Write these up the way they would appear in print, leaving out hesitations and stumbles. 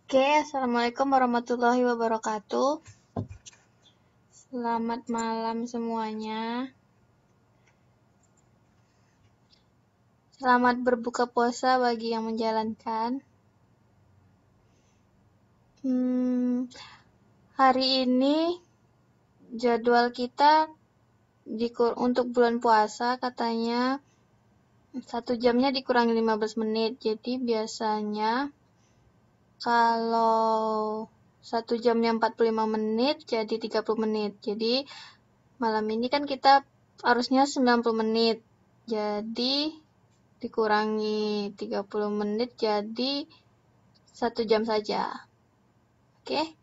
Oke, Assalamualaikum warahmatullahi wabarakatuh. Selamat malam semuanya. Selamat berbuka puasa bagi yang menjalankan. Hari ini jadwal kita untuk bulan puasa katanya 1 jamnya dikurangi 15 menit. Jadi biasanya kalau 1 jamnya 45 menit jadi 30 menit. Jadi malam ini kan kita harusnya 90 menit. Jadi dikurangi 30 menit jadi 1 jam saja. Oke.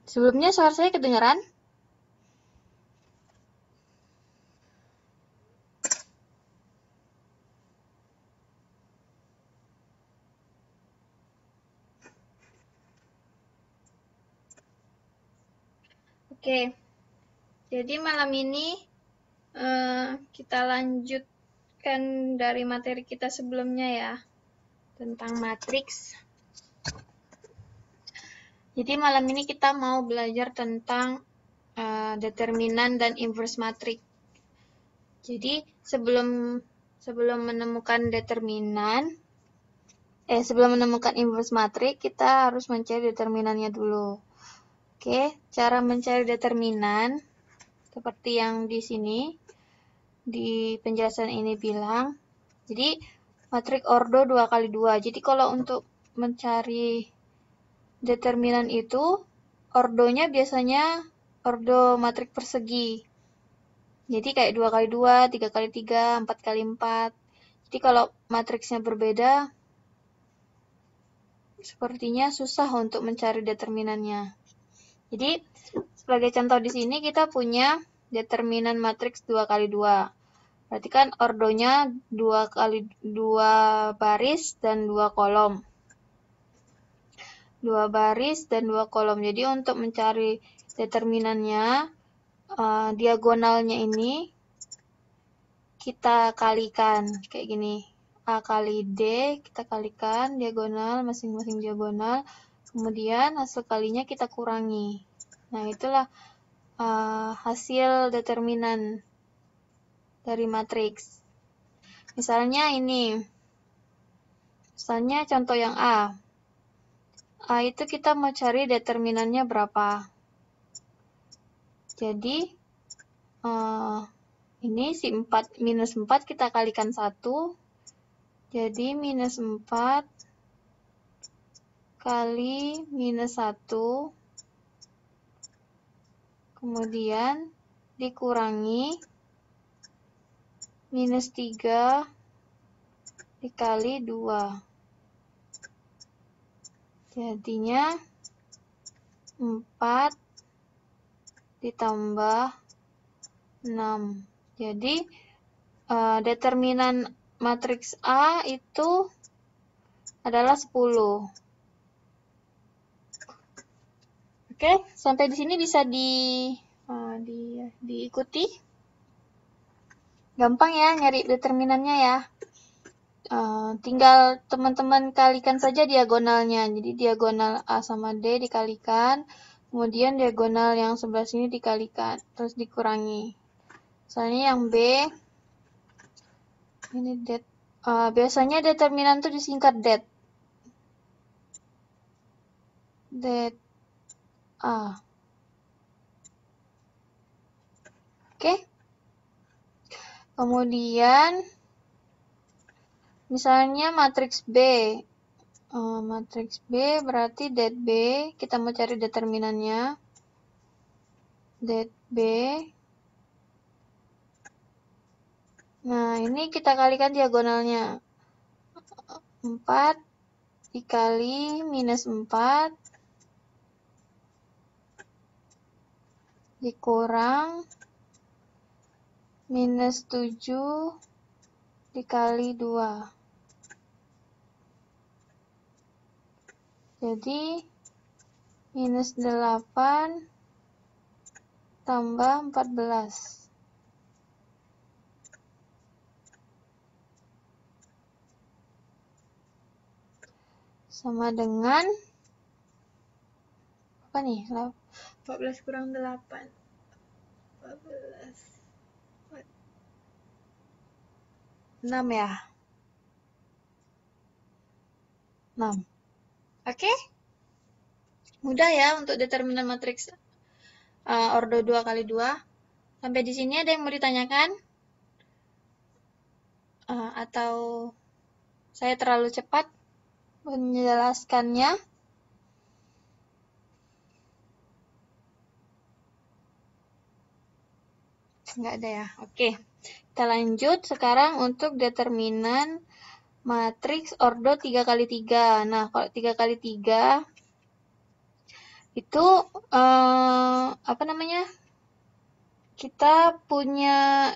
Sebelumnya suara saya kedengaran? Oke. Jadi malam ini kita lanjutkan dari materi kita sebelumnya ya, tentang matriks. Jadi malam ini kita mau belajar tentang determinan dan inverse matriks. Jadi sebelum menemukan determinan, sebelum menemukan inverse matriks, kita harus mencari determinannya dulu. Oke, cara mencari determinan seperti yang di sini di penjelasan ini bilang. Jadi matriks ordo 2x2. Jadi kalau untuk mencari determinan itu ordonya biasanya ordo matriks persegi. Jadi kayak 2x2, 3x3, 4x4. Jadi kalau matriksnya berbeda, sepertinya susah untuk mencari determinannya. Jadi sebagai contoh di sini kita punya determinan matriks 2x2. Berarti kan ordonya 2 baris dan 2 kolom. 2 baris dan 2 kolom. Jadi untuk mencari determinannya, diagonalnya ini kita kalikan kayak gini. A kali D kita kalikan diagonal, masing-masing diagonal. Kemudian hasil kalinya kita kurangi. Nah, itulah hasil determinan dari matriks. Misalnya ini. Misalnya contoh yang A. A itu kita mau cari determinannya berapa. Jadi, ini si 4, minus 4 kita kalikan 1. Jadi, minus 4 kali minus 1. Kemudian, dikurangi minus 3 dikali 2. Jadinya 4 ditambah 6. Jadi determinan matriks A itu adalah 10. Oke, sampai di sini bisa diikuti. Gampang ya nyari determinannya ya. Tinggal teman-teman kalikan saja diagonalnya. Jadi diagonal A sama D dikalikan, kemudian diagonal yang sebelah sini dikalikan, terus dikurangi. Misalnya yang B, ini det. Biasanya determinan itu disingkat det. Det A. Oke. Kemudian misalnya matriks B. Matriks B berarti det B, kita mau cari determinannya. Det B. Nah, ini kita kalikan diagonalnya. 4 dikali minus 4 dikurang minus 7 dikali 2. Jadi, minus 8 tambah 14. sama dengan apa nih? 14 kurang 8. 14. 6 ya? 6. Oke? Mudah ya untuk determinan matriks ordo 2 kali 2. Sampai di sini ada yang mau ditanyakan? Atau saya terlalu cepat menjelaskannya? Nggak ada ya? Oke. Kita lanjut sekarang untuk determinan matriks ordo 3 kali 3. Nah, kalau 3 kali 3 itu apa namanya? Kita punya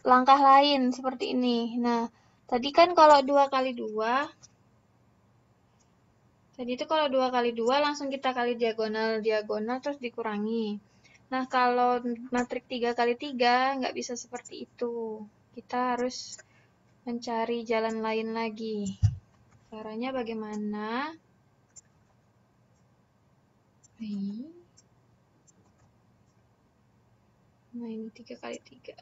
langkah lain seperti ini. Nah, tadi kan kalau 2 kali 2, tadi itu kalau 2 kali 2 langsung kita kali diagonal terus dikurangi. Nah, kalau matriks 3 kali 3 nggak bisa seperti itu. Kita harus mencari jalan lain lagi. Caranya bagaimana? Nah, ini 3 kali 3.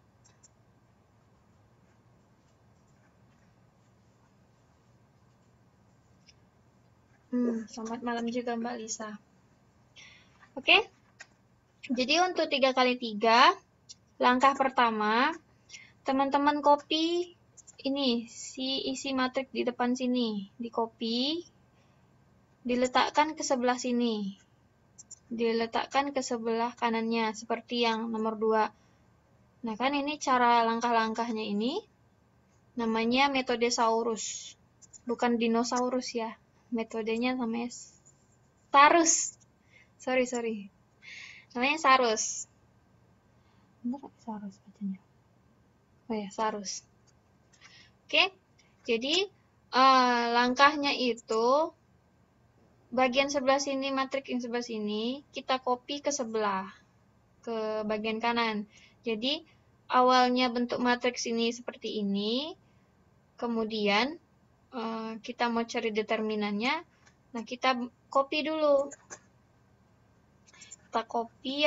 Selamat malam juga Mbak Lisa. Oke. Jadi untuk 3 kali 3, langkah pertama, teman-teman copy ini, isi matriks di depan sini. Di copy, diletakkan ke sebelah sini. Diletakkan ke sebelah kanannya, seperti yang nomor 2. Nah, kan ini cara langkah-langkahnya ini, namanya metode Saurus. Bukan dinosaurus ya. Metodenya namanya Sarus. Sorry. Namanya Sarus. Benar Sarus bacanya. Oh ya, Sarus. Oke. Jadi, langkahnya itu, bagian sebelah sini, matriks yang sebelah sini, kita copy ke sebelah. Ke bagian kanan. Jadi, awalnya bentuk matriks ini seperti ini. Kemudian, kita mau cari determinannya. Nah, kita copy dulu. Kita copy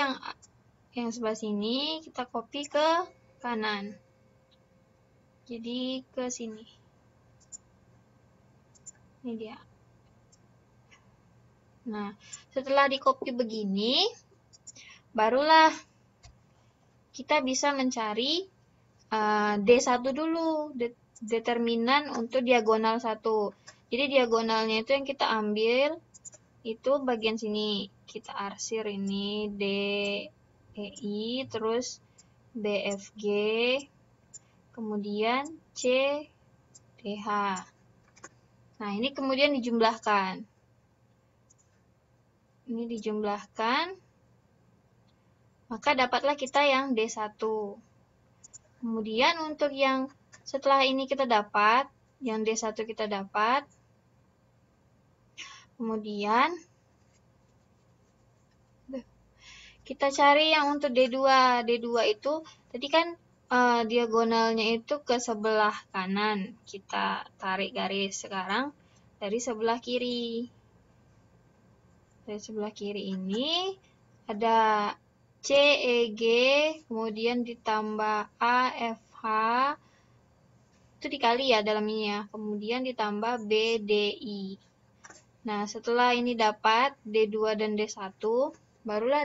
yang sebelah sini, kita copy ke kanan. Jadi, ke sini. Ini dia. Nah, setelah di copy begini, barulah kita bisa mencari D1 dulu, determinan untuk diagonal 1. Jadi diagonalnya itu yang kita ambil, itu bagian sini. Kita arsir ini D, E, I, terus B, F, G, kemudian C, D, H. Nah, ini kemudian dijumlahkan. Ini dijumlahkan, maka dapatlah kita yang D1. Kemudian untuk yang setelah ini kita dapat, yang D1 kita dapat, kemudian kita cari yang untuk D2. D2 itu, tadi kan diagonalnya itu ke sebelah kanan. Kita tarik garis sekarang dari sebelah kiri. Dari sebelah kiri ini ada C, E, G, kemudian ditambah A, F, H, itu dikali ya dalam ini ya, kemudian ditambah B, D, I. Nah, setelah ini dapat D2 dan D1, barulah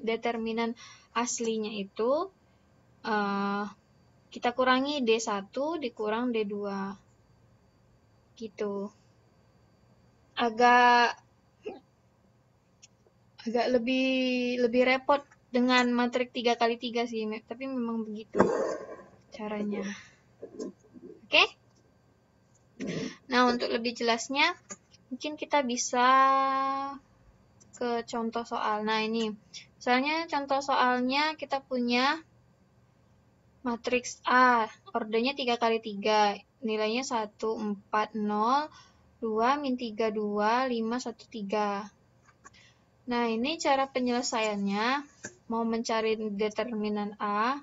determinan aslinya itu kita kurangi D1 dikurang D2. Gitu. Agak lebih repot dengan matriks 3 kali 3 sih, tapi memang begitu caranya. Oke? Nah, untuk lebih jelasnya, mungkin kita bisa ke contoh soal. Nah, ini. Misalnya contoh soalnya kita punya matriks A, ordernya 3 kali 3. Nilainya 1, 4, 0, 2, min 3, 2, 5, 1, 3. Nah, ini cara penyelesaiannya. Mau mencari determinan A.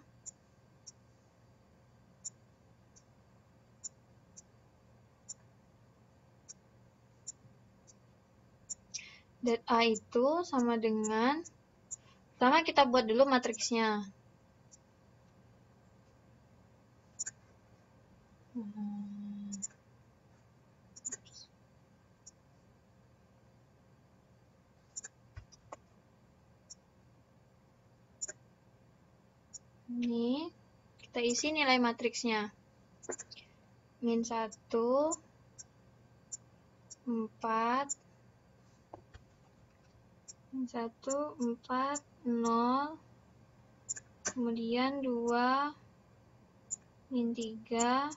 Det A itu sama dengan, pertama kita buat dulu matriksnya. Ini kita isi nilai matriksnya. Min 1, 4, min 1, 4, 0, kemudian 2, min 3,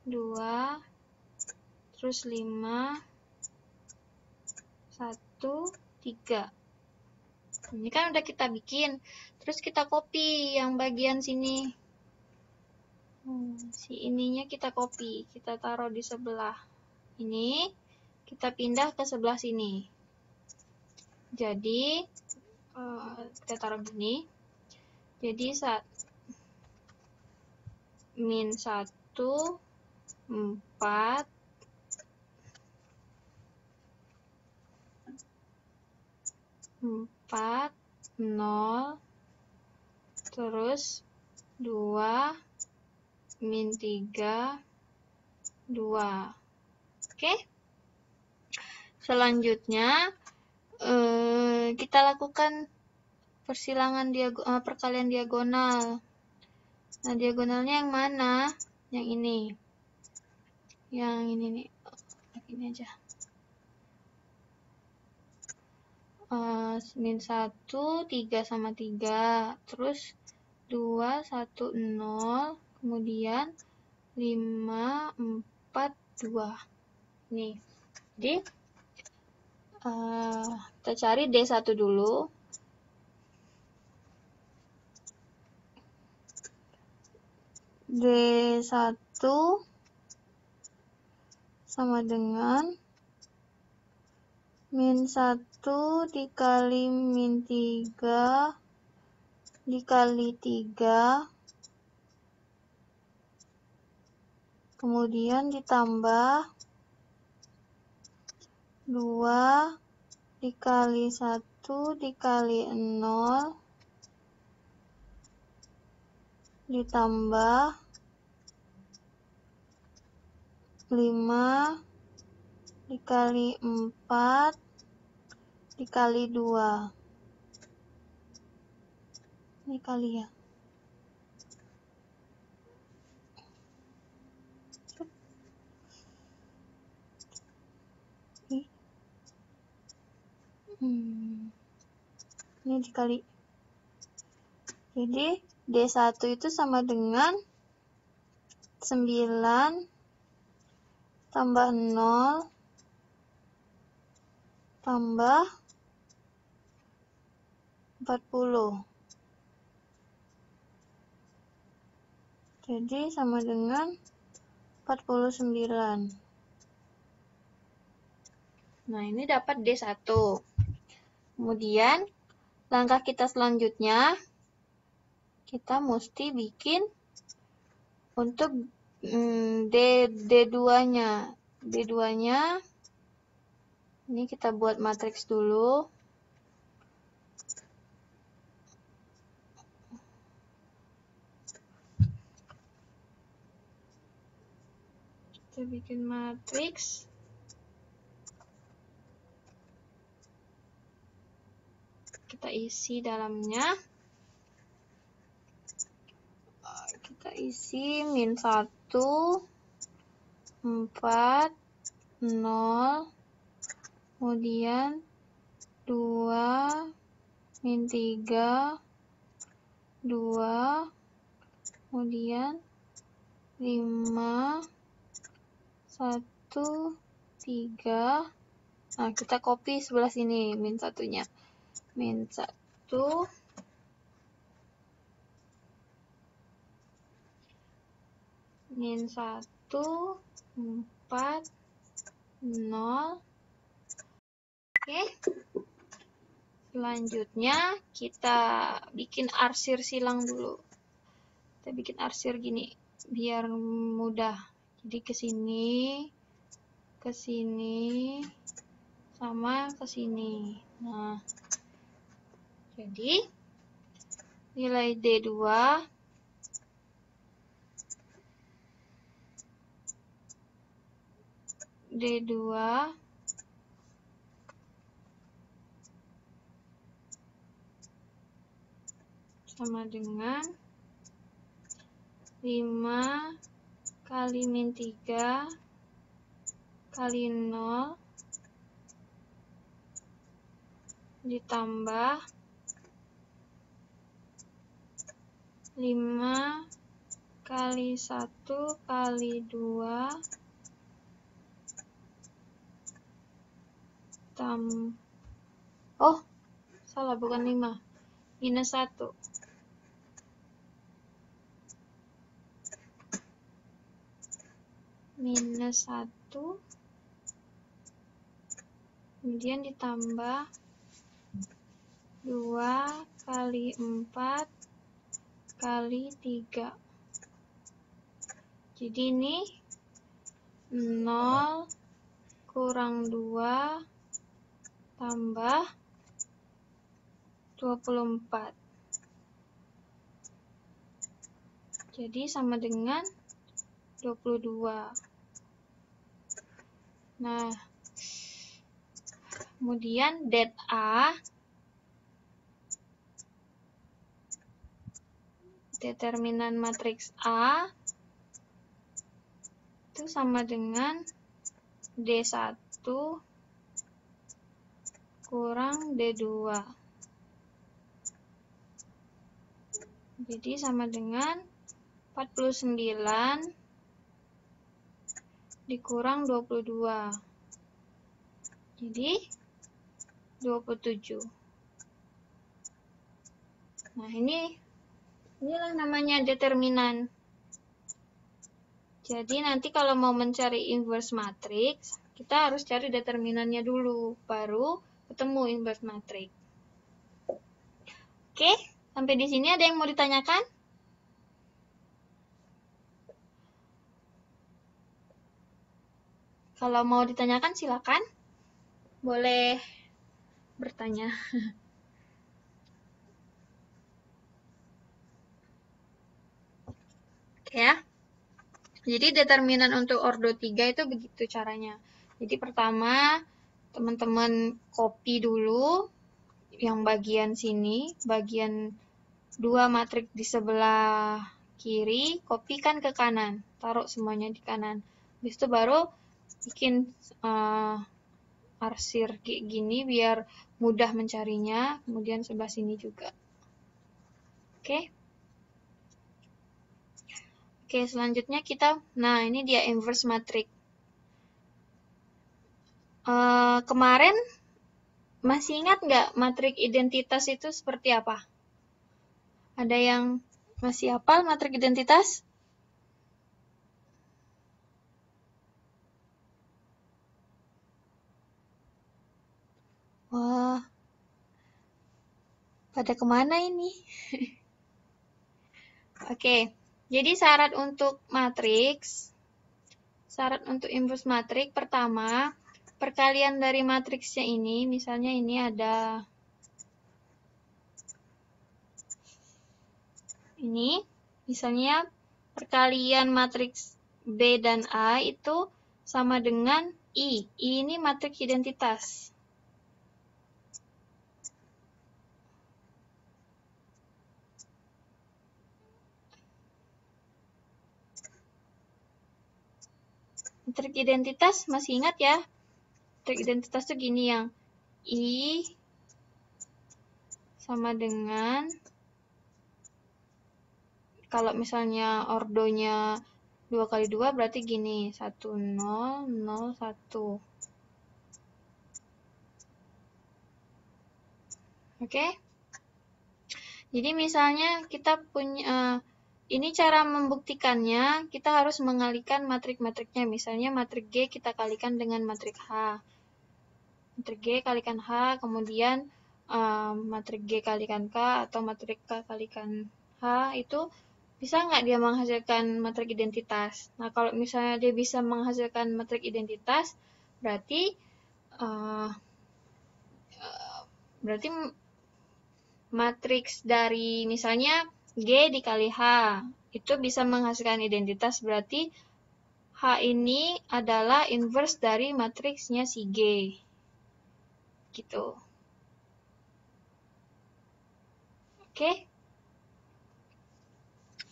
2, terus 5, 1, 3. Ini kan udah kita bikin, terus kita copy yang bagian sini. Si ininya kita copy, kita taruh di sebelah ini, kita pindah ke sebelah sini. Jadi kita taruh gini. Jadi min 1, 4, 4, 0, terus 2, min 3, 2. Oke? Selanjutnya, kita lakukan perkalian diagonal. Nah, diagonalnya yang mana? Yang ini. Yang ini nih. Ini aja. Min 1, 3 sama 3. Terus 2, 1, 0. Kemudian 5, 4, 2. Nih. Jadi, kita cari D1 dulu. D1 sama dengan min 1 dikali min 3 dikali 3, kemudian ditambah 2 dikali 1 dikali 0 ditambah 5 dikali 4 dikali 2. Ini kali ya. Ini dikali. Jadi D1 itu sama dengan 9 tambah 0 tambah 40. Jadi sama dengan 49. Nah, ini dapat D1. Kemudian, langkah kita selanjutnya, kita mesti bikin untuk D2-nya. D2-nya, ini kita buat matriks dulu. Kita bikin matriks. Kita isi dalamnya. Kita isi min 1, 4, 0, kemudian 2, min 3, 2, kemudian 5, 1, 3. Nah, kita copy sebelah sini min 1-nya. Min 1, min 1, 4, 0. Oke. Selanjutnya kita bikin arsir silang dulu. Kita bikin arsir gini biar mudah. Jadi ke sini, sama ke sini. Nah, jadi nilai D2 sama dengan 5 kali min 3 kali 0 ditambah 5 kali 1 kali 2 oh, salah, bukan 5, minus 1. Minus 1, kemudian ditambah 2 kali 4 kali 3. Jadi ini 0 kurang 2 tambah 24. Jadi sama dengan 22. Nah, kemudian det A, determinan matriks A, itu sama dengan D1 kurang D2. Jadi sama dengan 49 dikurang 22. Jadi 27. Nah, inilah namanya determinan. Jadi nanti kalau mau mencari inverse matrix, kita harus cari determinannya dulu, baru ketemu inverse matrix. Oke, sampai di sini ada yang mau ditanyakan? Kalau mau ditanyakan silakan, boleh bertanya. Oke ya. Jadi determinan untuk ordo 3 itu begitu caranya. Jadi pertama, teman-teman copy dulu yang bagian sini, bagian 2 matriks di sebelah kiri, copykan ke kanan, taruh semuanya di kanan. Habis itu baru bikin arsir kayak gini biar mudah mencarinya, kemudian sebelah sini juga. Oke. Oke, selanjutnya nah ini dia inverse matrix. Kemarin masih ingat nggak matriks identitas itu seperti apa? Ada yang masih hafal matriks identitas? Wah, pada kemana ini? Oke, jadi syarat untuk inverse matriks, pertama, perkalian dari matriksnya ini, misalnya ini ada ini, misalnya perkalian matriks B dan A itu sama dengan I. I ini matriks identitas. Matriks identitas masih ingat ya? Matriks identitas tuh gini yang I sama dengan, kalau misalnya ordonya 2 kali 2 berarti gini, 1, 0, 0, 1. Oke? Jadi misalnya kita punya, ini cara membuktikannya, kita harus mengalihkan matrik-matriknya. Misalnya matrik G kita kalikan dengan matrik H. Matrik G kalikan H, kemudian matrik G kalikan K, atau matrik K kalikan H, itu bisa nggak dia menghasilkan matrik identitas? Nah, kalau misalnya dia bisa menghasilkan matrik identitas, berarti Berarti matriks dari misalnya G dikali H, itu bisa menghasilkan identitas, berarti H ini adalah inverse dari matriksnya si G. Gitu. Oke.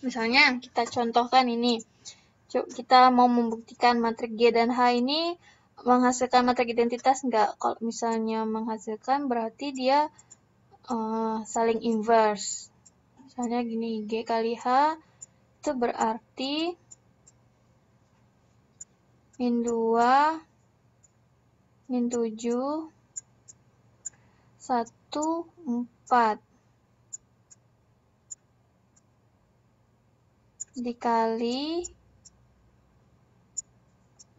Misalnya kita contohkan ini. Kita mau membuktikan matriks G dan H ini menghasilkan matriks identitas enggak? Kalau misalnya menghasilkan berarti dia saling inverse. Misalnya gini, G kali H itu berarti min 2, min 7, 1, 4. Dikali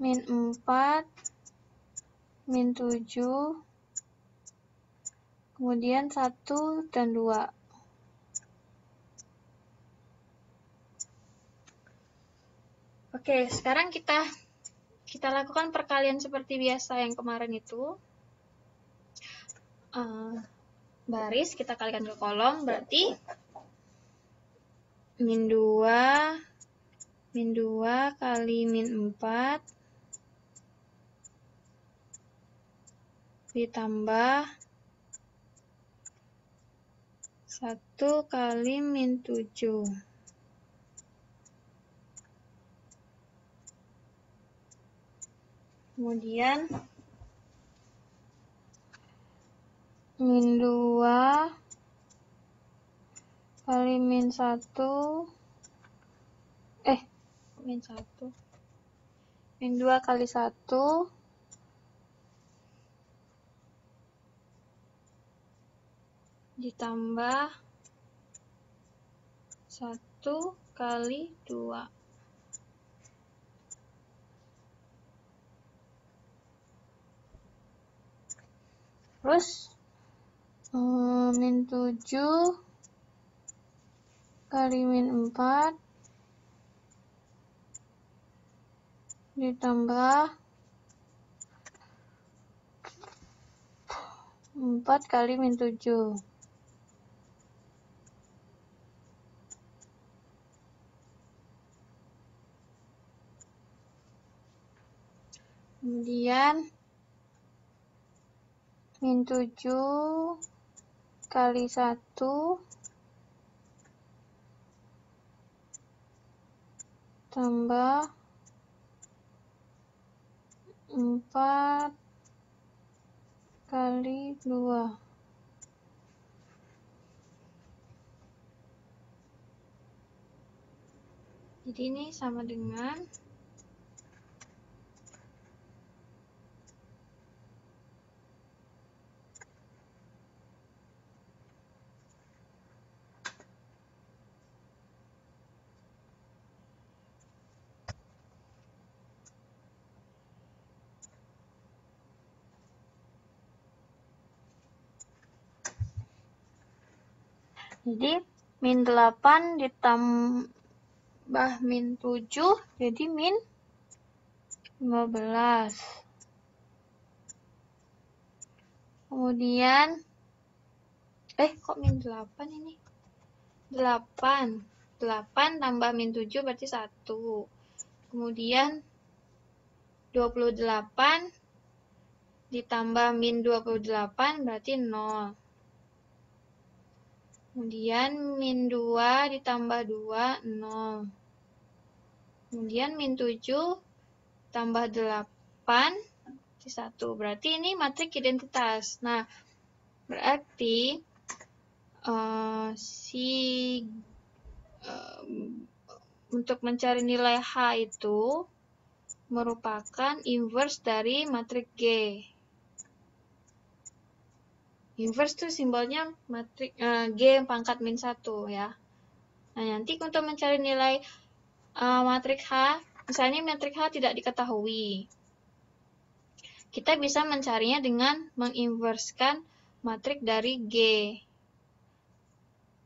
min 4, min 7, kemudian 1 dan 2. Oke, sekarang kita lakukan perkalian seperti biasa yang kemarin itu. Baris kita kalikan ke kolom, berarti min 2 kali min 4 ditambah 1 kali min 7. Kemudian min 2 kali min 1, min 2 kali 1 ditambah 1 kali 2. Terus min 7 kali min 4 ditambah 4 kali min 7. Kemudian min 7 kali 1 tambah 4 kali 2. Jadi ini sama dengan jadi min 8 ditambah min 7 jadi min 15. Kemudian kok min 8 ini? 8 tambah min 7 berarti 1. Kemudian 28 ditambah min 28 berarti 0. Kemudian min 2 ditambah 2, 0. Kemudian min 7 tambah 8, 1. Berarti ini matriks identitas. Nah, berarti untuk mencari nilai H itu merupakan inverse dari matriks G. Inverse itu simbolnya matriks G pangkat min 1 ya. Nah, nanti untuk mencari nilai matriks H, misalnya matriks H tidak diketahui. Kita bisa mencarinya dengan menginverskan matriks dari G.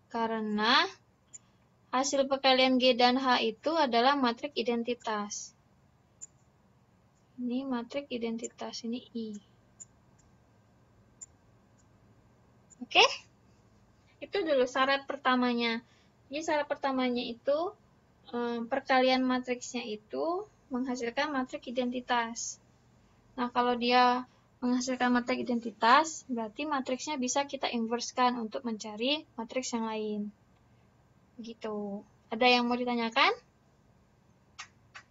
Karena hasil perkalian G dan H itu adalah matriks identitas. Ini matriks identitas, ini I. Oke? Itu dulu syarat pertamanya. Jadi syarat pertamanya itu perkalian matriksnya itu menghasilkan matriks identitas. Nah, kalau dia menghasilkan matriks identitas, berarti matriksnya bisa kita inversekan untuk mencari matriks yang lain. Gitu. Ada yang mau ditanyakan?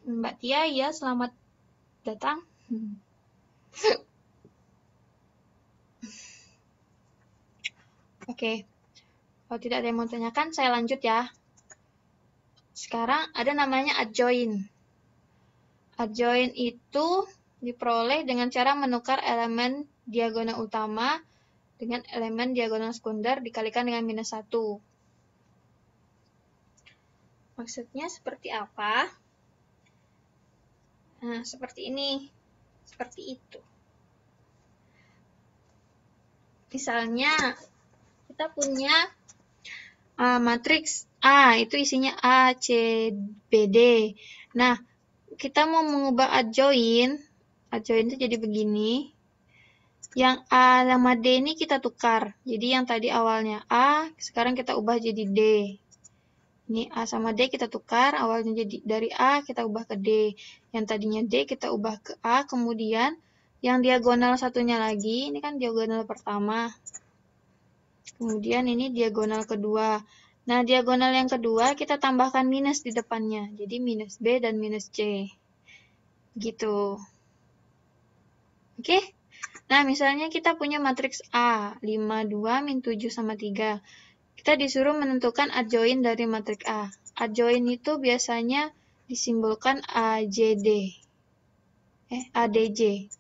Mbak Tia, ya, selamat datang. Oke. Kalau tidak ada yang mau tanyakan, saya lanjut ya. Sekarang ada namanya adjoin. Adjoin itu diperoleh dengan cara menukar elemen diagonal utama dengan elemen diagonal sekunder dikalikan dengan minus 1. Maksudnya seperti apa? Nah, seperti ini. Seperti itu. Misalnya, kita punya matriks A, itu isinya A, C, B, D. Nah, kita mau mengubah adjoin itu jadi begini. Yang A sama D ini kita tukar. Jadi yang tadi awalnya A, sekarang kita ubah jadi D. Ini A sama D kita tukar, awalnya jadi dari A kita ubah ke D. Yang tadinya D kita ubah ke A, kemudian yang diagonal satunya lagi, ini kan diagonal pertama. Kemudian ini diagonal kedua. Nah, diagonal yang kedua kita tambahkan minus di depannya. Jadi minus B dan minus C. Gitu. Oke? Nah, misalnya kita punya matriks A, 5, 2, min 7, sama 3. Kita disuruh menentukan adjoin dari matriks A. Adjoin itu biasanya disimbolkan AJD. ADJ.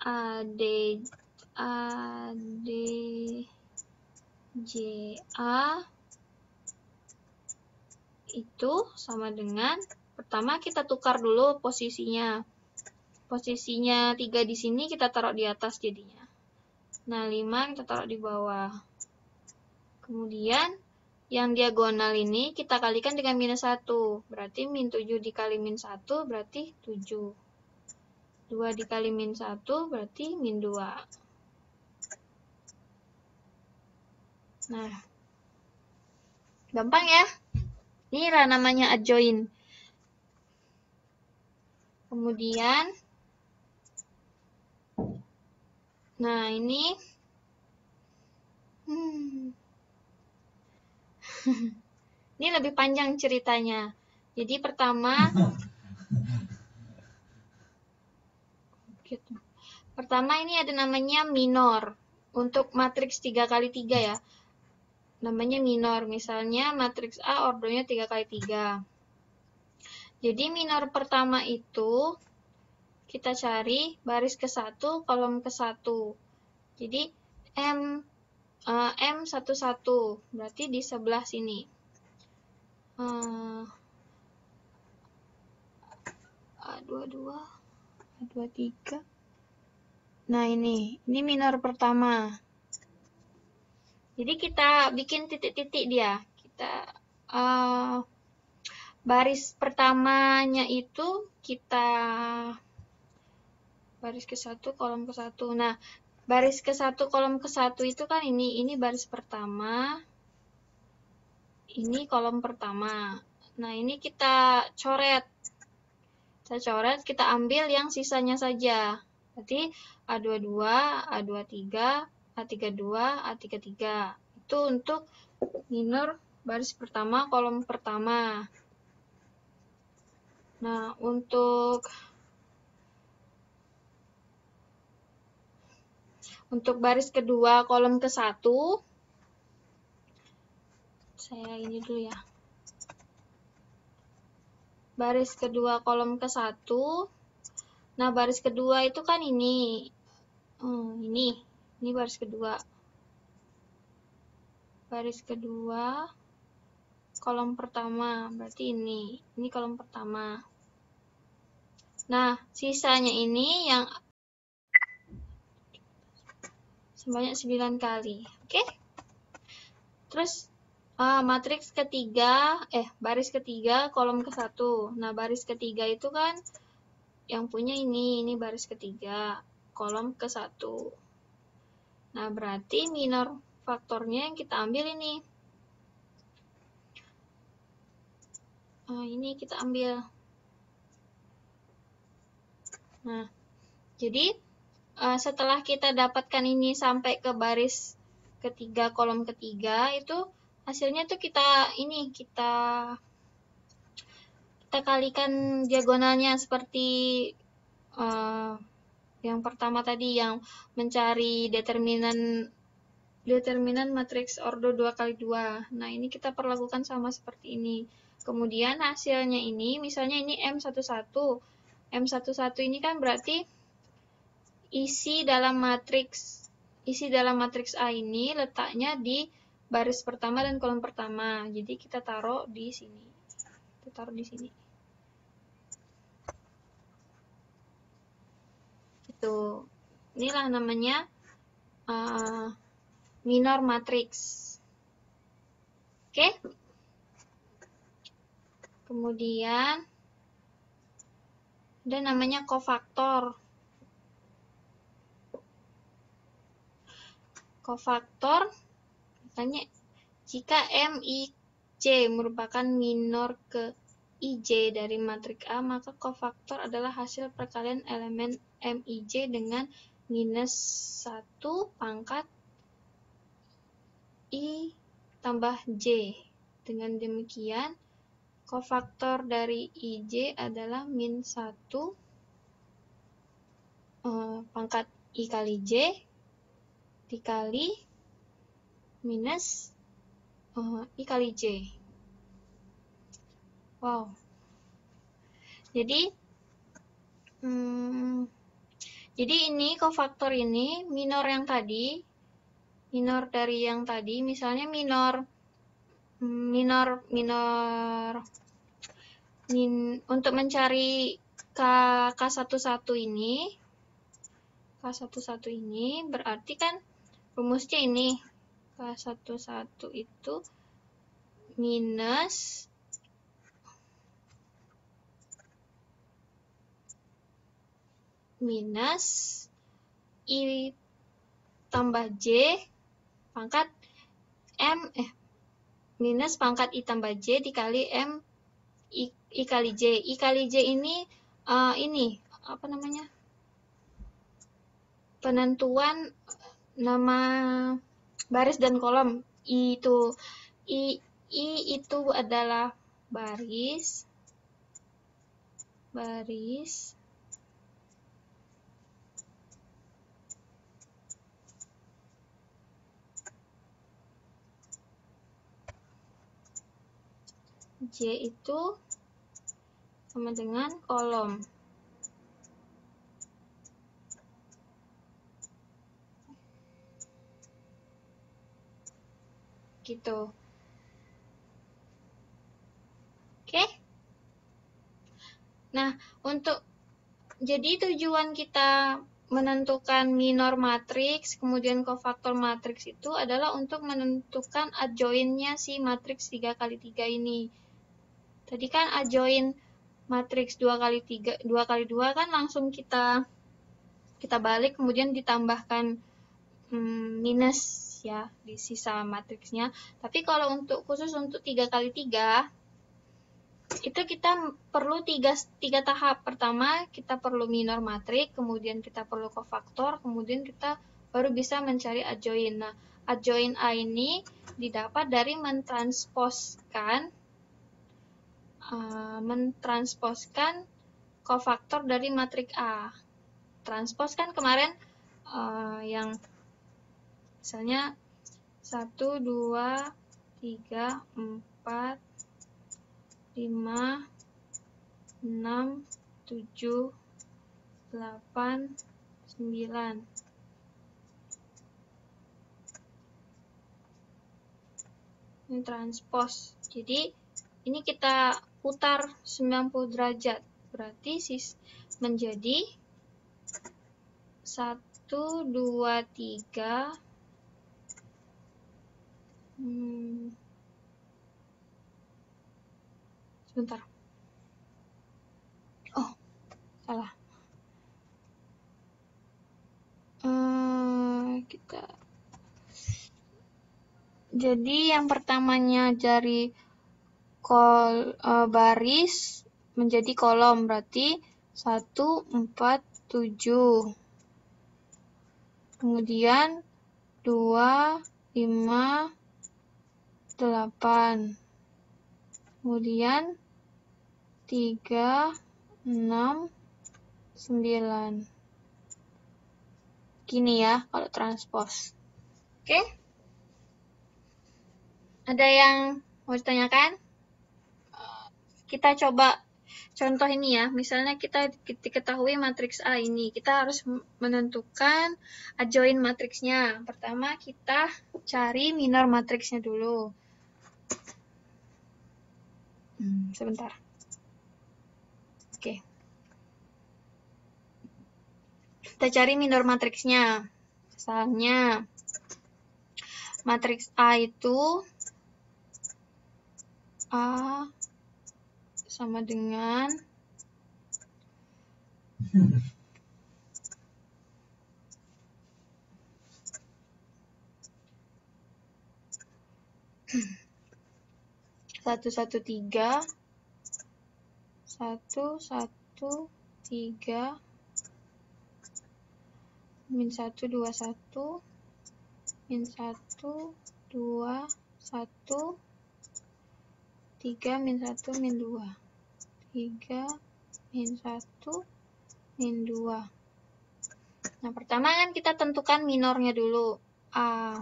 ADJA itu sama dengan, pertama kita tukar dulu posisinya. Posisinya 3 di sini kita taruh di atas jadinya. Nah, 5 kita taruh di bawah. Kemudian, yang diagonal ini kita kalikan dengan minus 1. Berarti min 7 dikali min 1 berarti 7. 2 dikali min 1 berarti min 2. Nah, gampang ya? Inilah namanya adjoin. Kemudian, nah ini ini lebih panjang ceritanya. Jadi pertama ini ada namanya minor. Untuk matriks 3 kali 3 ya. Namanya minor. Misalnya matriks A ordernya 3 kali 3. Jadi minor pertama itu kita cari baris ke-1, kolom ke-1. Jadi M11 berarti di sebelah sini. A22, A23. Nah, ini minor pertama. Jadi kita bikin titik-titik dia. Kita baris pertamanya itu kita baris ke-1, kolom ke-1. Nah, baris ke-1, kolom ke-1 itu kan ini baris pertama. Ini kolom pertama. Nah, ini kita coret. Kita ambil yang sisanya saja. Berarti A22, A23, A32, A33. Itu untuk minor baris pertama, kolom pertama. Nah, untuk baris kedua, kolom ke-1, saya ini dulu ya. Baris kedua, kolom ke-1. Nah, baris kedua itu kan ini. Ini baris kedua. Baris kedua, kolom pertama. Berarti ini. Ini kolom pertama. Nah, sisanya ini yang sebanyak 9 kali. Oke? Terus, matriks ketiga, baris ketiga, kolom ke-1. Nah, baris ketiga itu kan yang punya ini baris ketiga. kolom ke 1. Nah, berarti minor faktornya yang kita ambil ini. Ini kita ambil. Nah, jadi setelah kita dapatkan ini sampai ke baris ketiga, kolom ketiga, itu hasilnya tuh kita kalikan diagonalnya seperti yang pertama tadi, yang mencari determinan matriks ordo 2x2. Nah, ini kita perlakukan sama seperti ini. Kemudian hasilnya ini, misalnya ini M11. M11 ini kan berarti isi dalam matriks A ini letaknya di baris pertama dan kolom pertama. Jadi kita taruh di sini. Itu. Inilah namanya minor matriks. Oke? Kemudian ada namanya kofaktor. Kofaktor, misalnya jika MIC merupakan minor ke IJ dari matriks A, maka kofaktor adalah hasil perkalian elemen MIJ dengan minus 1 pangkat I tambah J. Dengan demikian, kofaktor dari IJ adalah min 1 pangkat I kali J dikali minus I kali J. Wow. Jadi ini kofaktor ini minor dari yang tadi, misalnya untuk mencari K11 ini berarti kan rumusnya ini K11 itu minus I tambah J pangkat minus pangkat I tambah J dikali M I kali J. I kali J ini apa namanya? Penentuan nama baris dan kolom. I itu adalah baris J itu sama dengan kolom. Gitu. Oke? Nah, jadi tujuan kita menentukan minor matriks, kemudian kofaktor matriks itu adalah untuk menentukan adjoinnya si matriks 3x3 ini. Tadi kan adjoin matriks 2x2 kan langsung kita balik, kemudian ditambahkan minus ya di sisa matriksnya. Tapi kalau khusus untuk 3x3 itu kita perlu tiga tahap. Pertama, kita perlu minor matriks, kemudian kita perlu kofaktor, kemudian kita baru bisa mencari adjoin. Nah, adjoin A ini didapat dari mentransposkan kofaktor dari matriks A. Transpos kan kemarin yang misalnya 1, 2, 3, 4, 5, 6, 7, 8, 9. Ini transpos. Jadi ini kita putar 90 derajat. Berarti menjadi 1, 2, 3. Sebentar. Oh, salah. Jadi yang pertamanya dari baris menjadi kolom, berarti 1, 4, 7. Kemudian 2, 5, 8. Kemudian 3, 6, 9. Gini ya kalau transpose. Oke? Ada yang mau ditanyakan? Kita coba contoh ini ya. Misalnya kita diketahui matriks A ini. Kita harus menentukan adjoint matriksnya. Pertama kita cari minor matriksnya dulu. Sebentar. Oke. Kita cari minor matriksnya. Misalnya matriks A itu A sama dengan satu, 1, 3, 1, 1, 3, min 1, 2, 1, min 1, 2, 1, 3, min 1, min 2, 3, min 1, min 2. Nah, pertama kan kita tentukan minornya dulu. A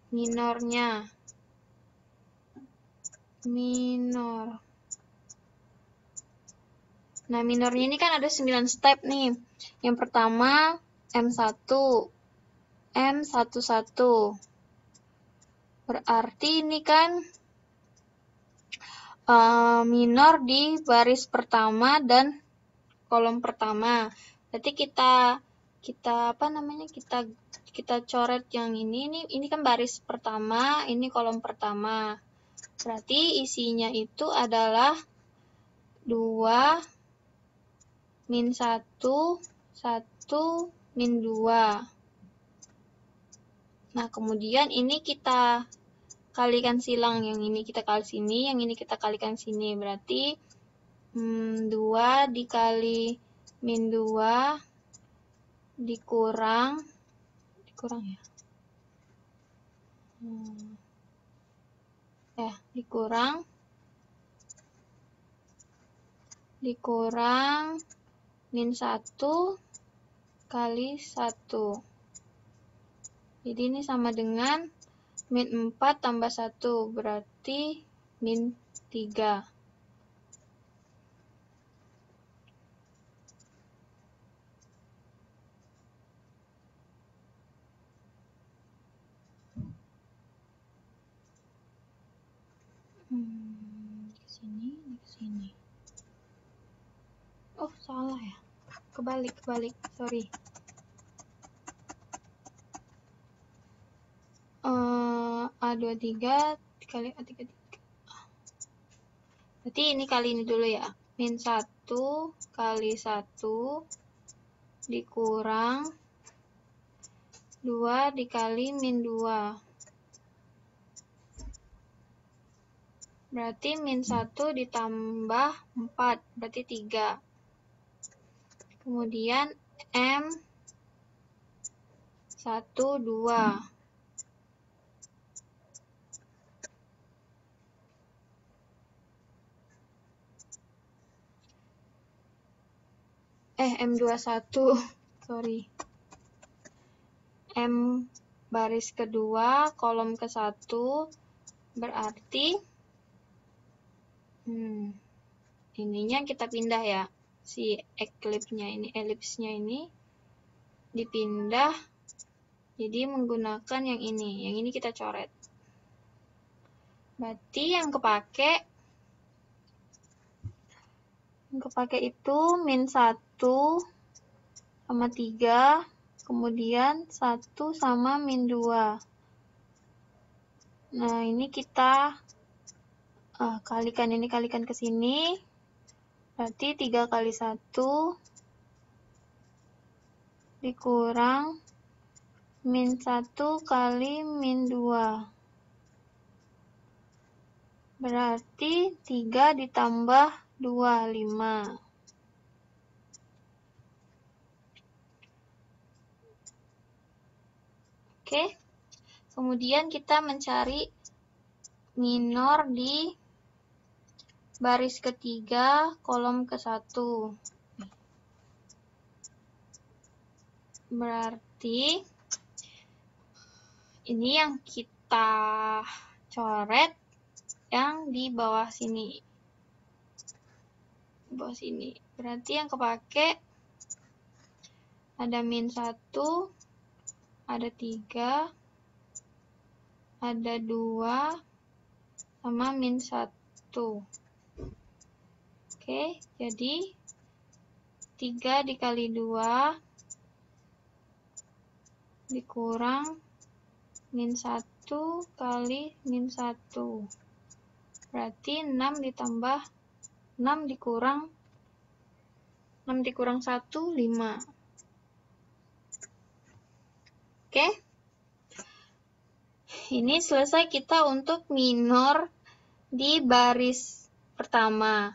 minornya. Minor. Nah, minornya ini kan ada 9 step nih. Yang pertama M1. M11. Berarti ini kan minor di baris pertama dan kolom pertama. Berarti kita coret yang ini kan baris pertama, ini kolom pertama. Berarti isinya itu adalah 2, min 1, 1, min 2. Nah, kemudian ini kita kalikan silang, yang ini kita kali sini, yang ini kita kalikan sini. Berarti 2 dikali min 2 dikurang ya. Dikurang min 1 kali 1. Jadi ini sama dengan min 4 tambah 1, berarti min 3. Ke sini. Oh, salah ya. Kebalik, sorry. A23 dikali A33. Berarti ini kali ini dulu ya. Min 1 kali 1 dikurang 2 dikali min 2. Berarti min 1 ditambah 4, berarti 3. Kemudian M12. M21, sorry. M baris kedua, kolom ke-1, berarti ininya kita pindah ya. Si elipsnya ini dipindah, jadi menggunakan yang ini. Yang ini kita coret. Berarti yang kepake itu min 1 sama 3, kemudian 1 sama min 2. Nah, ini kita kalikan ke sini. Berarti 3 kali 1 dikurang min 1 kali min 2. Berarti 3 ditambah 2, 5. Oke. Kemudian kita mencari minor di baris ketiga, kolom ke-1. Berarti ini yang kita coret yang di bawah sini. Di bawah sini. Berarti yang kepake ada min 1, ada 3, ada 2, sama min 1. Oke, jadi 3 dikali 2 dikurang min 1 kali min 1. Berarti 6 ditambah 6 dikurang 1, 5. Oke. Ini selesai kita untuk minor di baris pertama.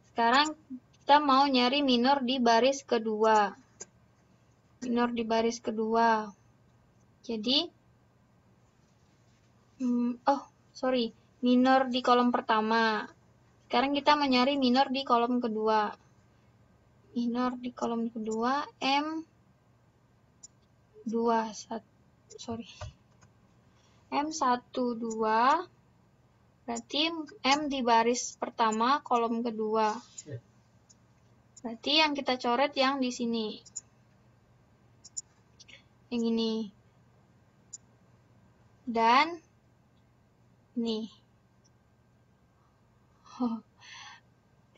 Sekarang kita mau nyari minor di baris kedua. Minor di baris kedua. Jadi, minor di kolom pertama. Sekarang kita mau nyari minor di kolom kedua. Minor di kolom kedua, M1, 2, berarti M di baris pertama, kolom kedua. Berarti yang kita coret yang di sini. Yang ini. Dan ini.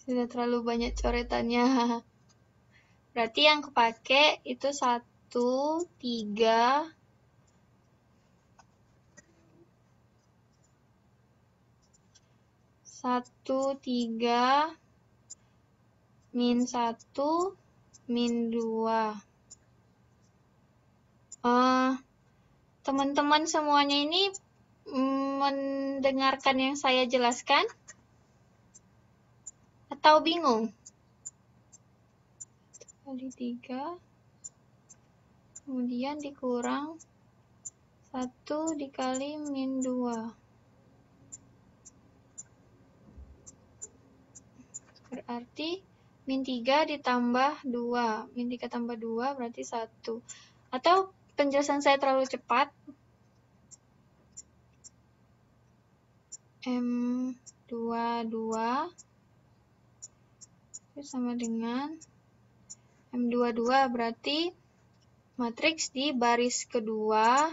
Sudah terlalu banyak coretannya. Berarti yang kepake itu 1, 3, 1, 3, min 1, min 2. Teman-teman semuanya ini mendengarkan yang saya jelaskan? Atau bingung? 1 kali 3, kemudian dikurang 1 dikali min 2. Berarti min 3 ditambah 2. Min 3 tambah 2 berarti 1. Atau penjelasan saya terlalu cepat? M22 itu sama dengan M22 berarti matriks di baris kedua,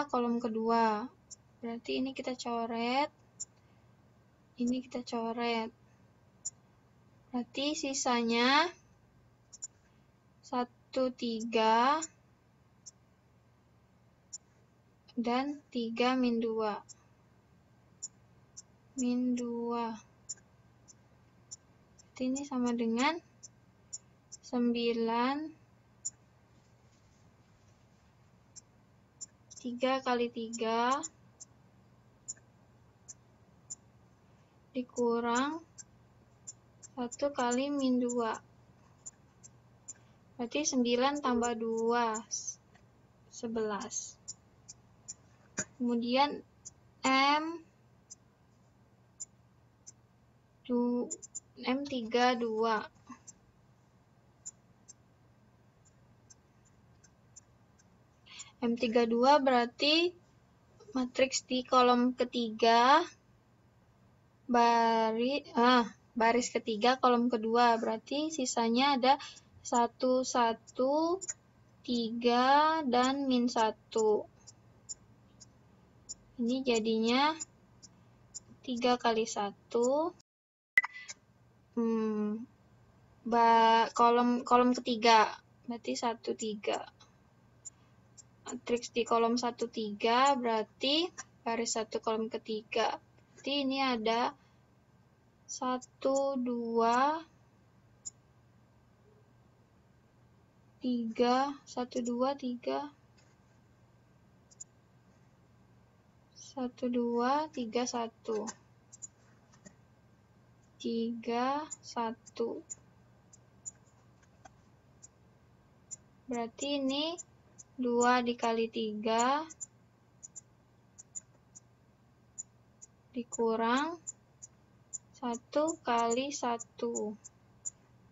kolom kedua. Berarti ini kita coret. Ini kita coret. Berarti sisanya 1, 3, dan 3 min 2. Min 2. Berarti ini sama dengan 9, 3 kali 3, dikurang 1 kali min 2. Berarti 9 tambah 2, 11. Kemudian M32. M32 berarti matriks di kolom ketiga, baris ketiga, kolom kedua. Berarti sisanya ada 1, 1, 3, dan min 1. Ini jadinya 3 kali 1. Kolom ketiga. Berarti 1, 3. Matriks di kolom 1, 3 berarti baris 1 kolom ketiga. Berarti ini ada 1, 2, 3, 1, 2, 3. 1, 2, 3, 1. 3, 1. Berarti ini 2 dikali 3 dikurang 1 kali 1.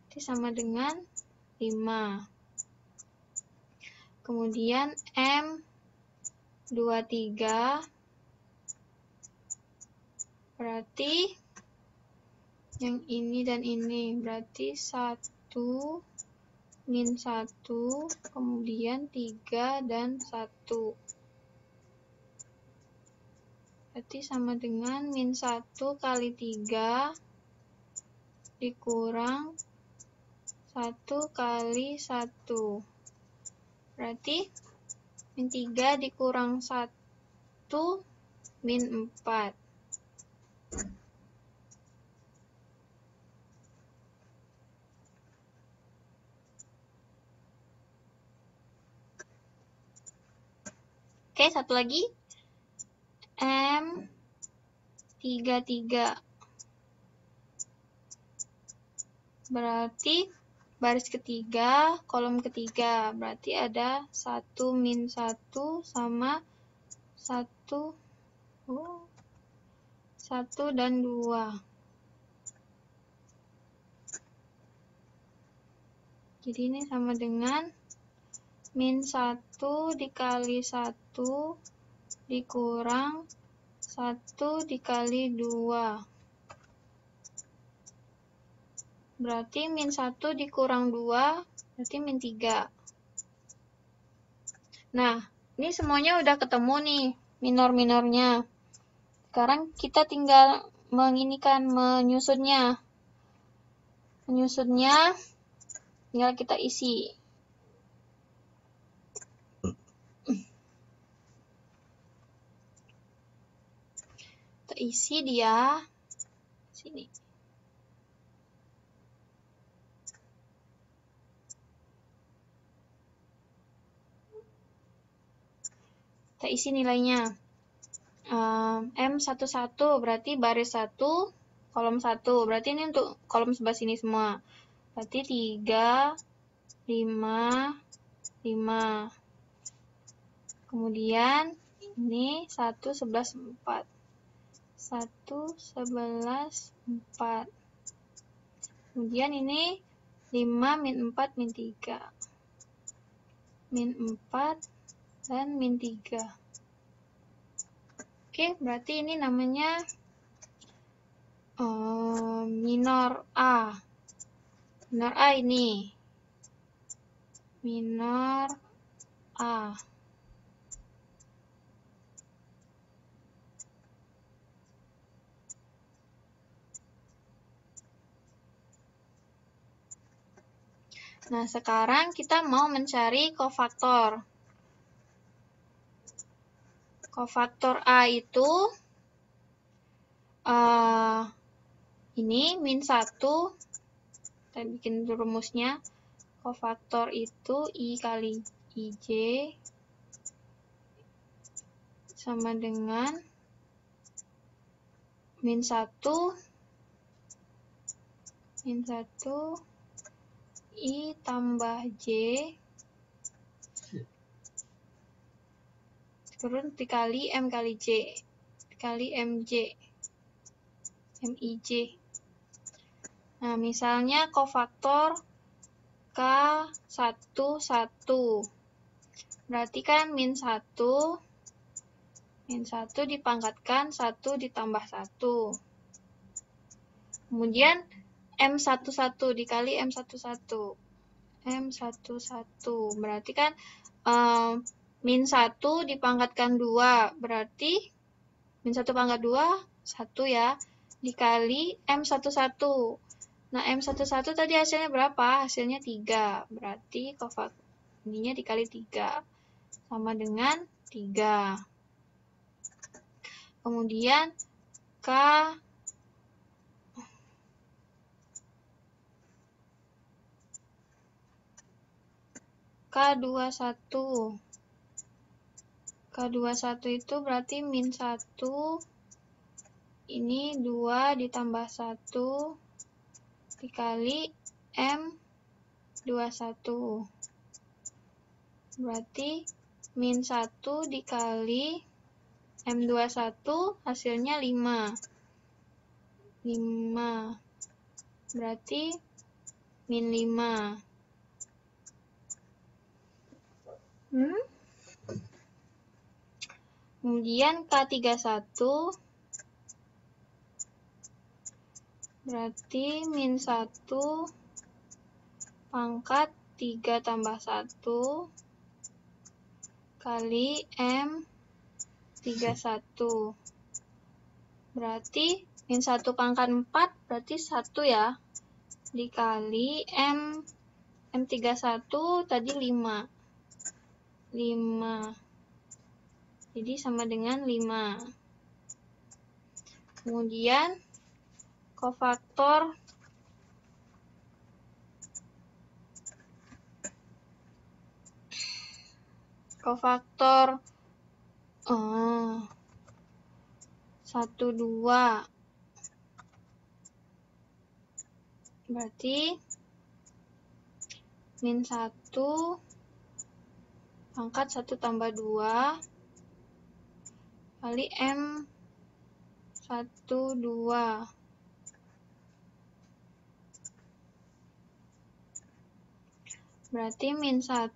Itu sama dengan 5. Kemudian M 23 berarti yang ini dan ini berarti 1 min 1, kemudian 3 dan 1. Berarti sama dengan min 1 kali 3 dikurang 1 kali 1. Berarti min 3 dikurang 1 min 4. Oke, satu lagi. M 33. Berarti baris ketiga, kolom ketiga. Berarti ada 1 min 1 sama 1, 1 dan 2. Jadi ini sama dengan min 1 dikali 1 dikurang 1 dikali 2. Berarti min 1 dikurang 2, berarti min 3. Nah, ini semuanya udah ketemu nih, minor-minornya. Sekarang kita tinggal menyusunnya. Menyusunnya tinggal kita isi. Kita isi dia sini. Kita isi nilainya. M11 berarti baris 1, kolom 1. Berarti ini untuk kolom sebelah sini semua. Berarti 3, 5, 5. Kemudian ini 1, 11, 4. 1, 11, 4. Kemudian ini 5, min 4, min 3. Min 4 dan min 3. Oke, berarti ini namanya minor A. Minor A ini. Minor A. Nah, sekarang kita mau mencari kofaktor. Kofaktor A itu ini min 1. Kita bikin rumusnya. Kofaktor itu I kali IJ sama dengan min 1 I tambah J turun dikali M kali J dikali MJ MIJ. Nah, misalnya kofaktor K11 berarti kan min 1 dipangkatkan 1 ditambah 1. Kemudian M11 dikali M11 berarti kan min 1 dipangkatkan 2, berarti min 1 pangkat 2, 1 ya, dikali M11. Nah, M11 tadi hasilnya berapa? Hasilnya 3, berarti kofaktor ininya dikali 3, sama dengan 3. Kemudian K21. K21 itu berarti min 1, ini 2 ditambah 1 dikali M21. Berarti min 1 dikali M21 hasilnya 5. 5. Berarti min 5. Kemudian K31 berarti min 1 pangkat 3 tambah 1 kali M31. Berarti min 1 pangkat 4 berarti 1 ya. Dikali M31 tadi 5. 5. Jadi sama dengan 5. Kemudian kofaktor Kofaktor 1, 2. Berarti min 1 pangkat 1 tambah 2 kali M12. Berarti min 1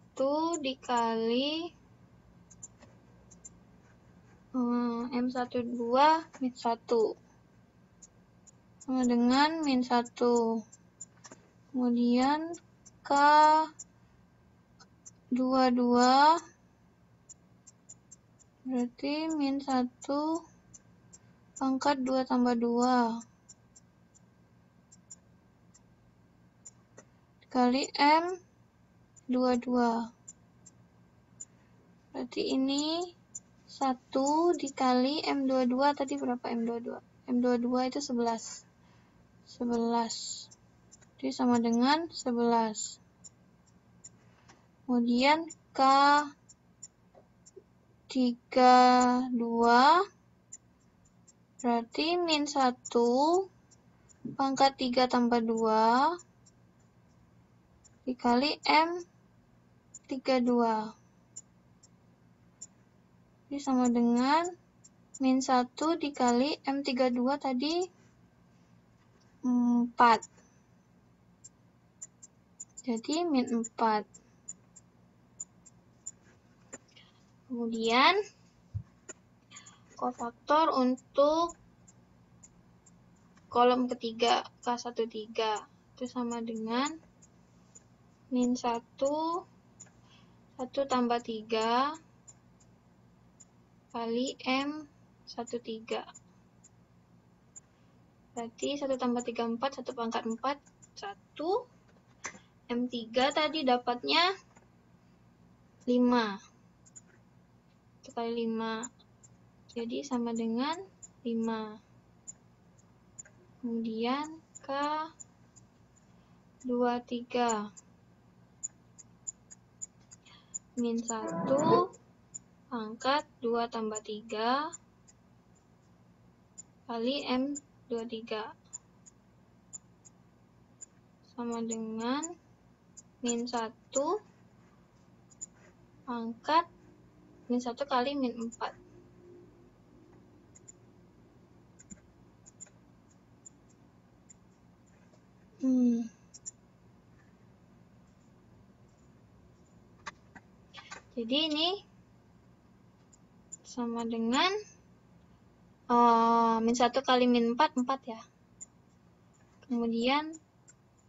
dikali M12 min 1 sama dengan min 1. Kemudian K22 berarti min 1 pangkat 2 tambah 2 dikali M22. Berarti ini 1 dikali M22 tadi berapa M22? M22 itu 11. 11. Jadi sama dengan 11. Kemudian K32 berarti min 1 pangkat 3 tambah 2 dikali M32. Jadi sama dengan min 1 dikali M32 tadi 4. Jadi min 4. Kemudian kofaktor untuk kolom ketiga K13 itu sama dengan min 1 tambah 3 kali M13. Berarti 1 tambah 3 4, 1 pangkat 4 1. M3 tadi dapatnya 5. 1 kali 5. Jadi sama dengan 5. Kemudian K23 min 1 pangkat 2 tambah 3 kali M23 sama dengan min 1 pangkat min 1 kali min 4. Jadi ini sama dengan min 1 kali min 4, 4 ya. Kemudian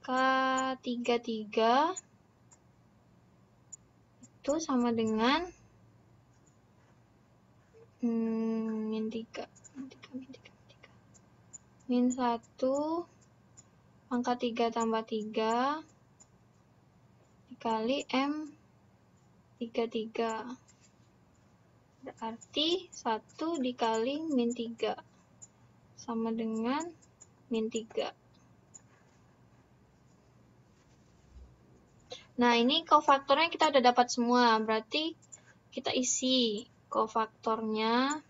K33 itu sama dengan min 3. Min 1 pangkat 3 tambah 3 dikali M33. Berarti 1 dikali min 3 sama dengan min 3. Nah, ini kofaktornya kita udah dapat semua. Berarti kita isi kofaktornya.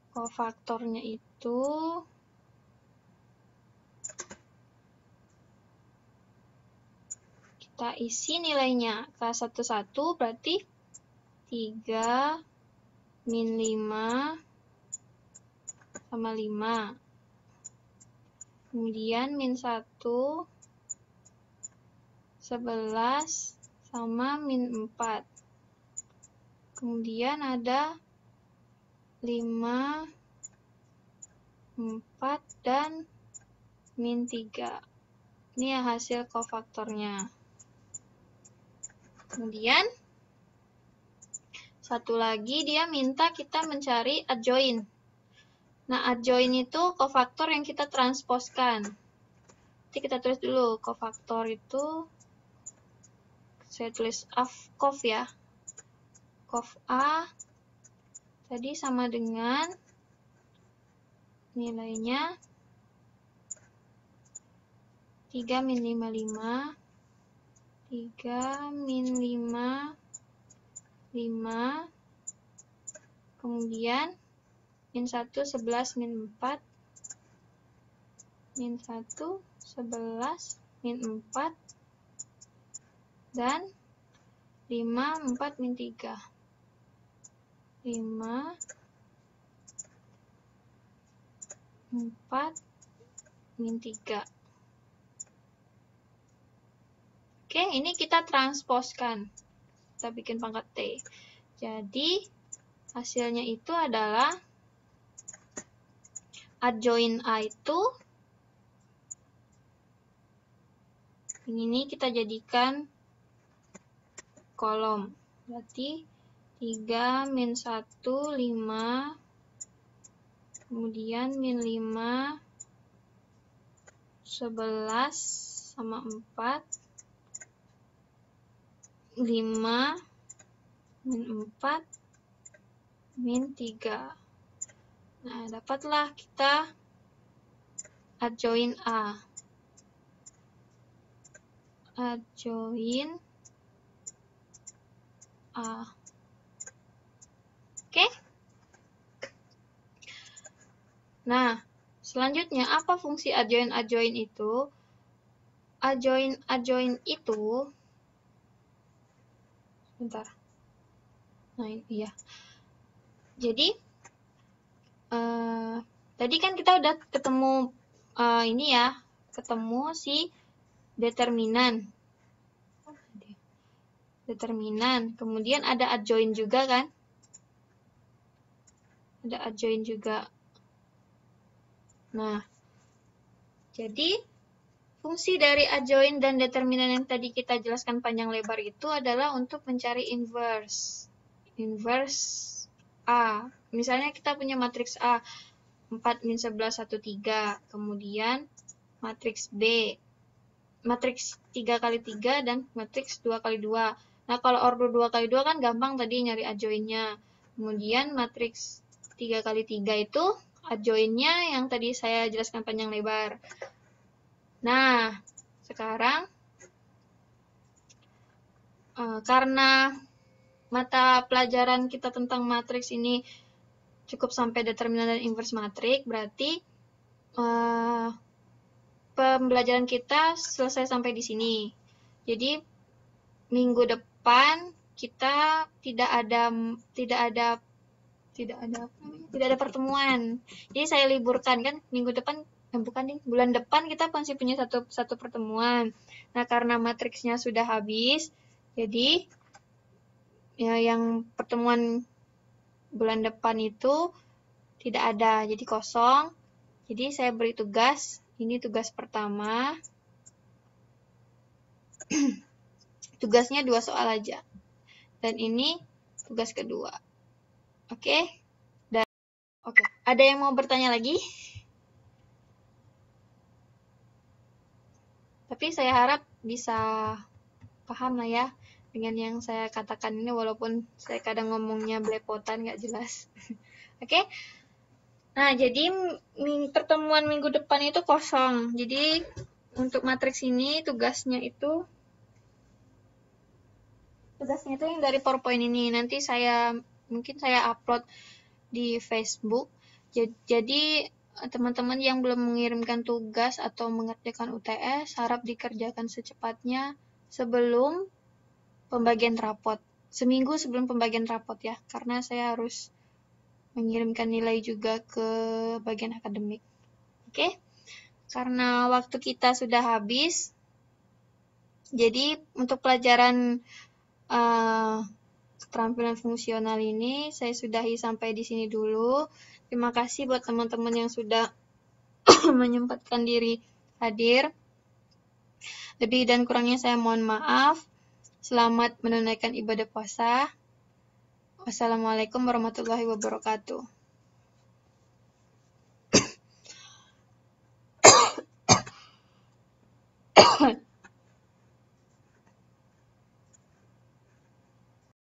Kofaktornya itu kita isi nilainya. K11 berarti 3 min 5 sama 5. Kemudian min 1, 11 sama min 4. Kemudian ada 5, 4, dan min 3. Ini ya hasil kofaktornya. Kemudian, satu lagi dia minta kita mencari adjoint. Nah, adjoint itu kofaktor yang kita transposkan. Nanti kita tulis dulu, kofaktor itu, saya tulis kof ya. Kof A, tadi sama dengan nilainya 3 min 5, 3 min 5, 5, kemudian min 1, 11, min 4, min 1, 11, min 4, dan 5, 4, min 3. 5, 4, min 3. Oke, ini kita transposkan. Kita bikin pangkat T. Jadi, hasilnya itu adalah adjoint A itu ini kita jadikan kolom. Berarti 3 min 1, 5, kemudian min 5, 11 sama 4, 5, min 4, min 3. Nah, dapatlah kita adjoint A. Adjoint A. Oke? Nah, selanjutnya apa fungsi adjoint itu? Adjoint itu, bentar. Nah, iya. Jadi, tadi kan kita udah ketemu ini ya, ketemu si determinan. Kemudian ada adjoint juga kan? Ada adjoint juga. Nah, jadi fungsi dari adjoint dan determinan yang tadi kita jelaskan panjang lebar itu adalah untuk mencari inverse. Inverse A. Misalnya kita punya matriks A, 4 min 11, 1, 3. Kemudian matriks B, matriks 3 kali 3 dan matriks 2 kali 2. Nah, kalau order 2 kali 2 kan gampang tadi nyari adjointnya. Kemudian matriks 3 kali 3 itu adjointnya yang tadi saya jelaskan panjang lebar. Nah, sekarang karena mata pelajaran kita tentang matriks ini cukup sampai determinan dan inverse matriks, berarti pembelajaran kita selesai sampai di sini. Jadi minggu depan kita tidak ada pertemuan. Jadi saya liburkan kan minggu depan, bulan depan kita masih punya satu pertemuan. Nah, karena matriksnya sudah habis, jadi ya, yang pertemuan bulan depan itu tidak ada, jadi kosong. Jadi saya beri tugas, ini tugas pertama. Tugasnya 2 soal aja. Dan ini tugas kedua. Oke? Oke, ada yang mau bertanya lagi? Tapi saya harap bisa paham lah ya dengan yang saya katakan ini, walaupun saya kadang ngomongnya belepotan, nggak jelas. Oke? Nah, jadi pertemuan minggu depan itu kosong. Jadi untuk matriks ini tugasnya itu yang dari PowerPoint ini. Nanti mungkin saya upload di Facebook. Jadi teman-teman yang belum mengirimkan tugas atau mengerjakan UTS harap dikerjakan secepatnya sebelum pembagian rapot. Seminggu sebelum pembagian rapot ya, karena saya harus mengirimkan nilai juga ke bagian akademik. Oke? Karena waktu kita sudah habis, jadi untuk pelajaran keterampilan fungsional ini saya sudahi sampai di sini dulu. Terima kasih buat teman-teman yang sudah menyempatkan diri hadir. Lebih dan kurangnya saya mohon maaf. Selamat menunaikan ibadah puasa. Wassalamualaikum warahmatullahi wabarakatuh.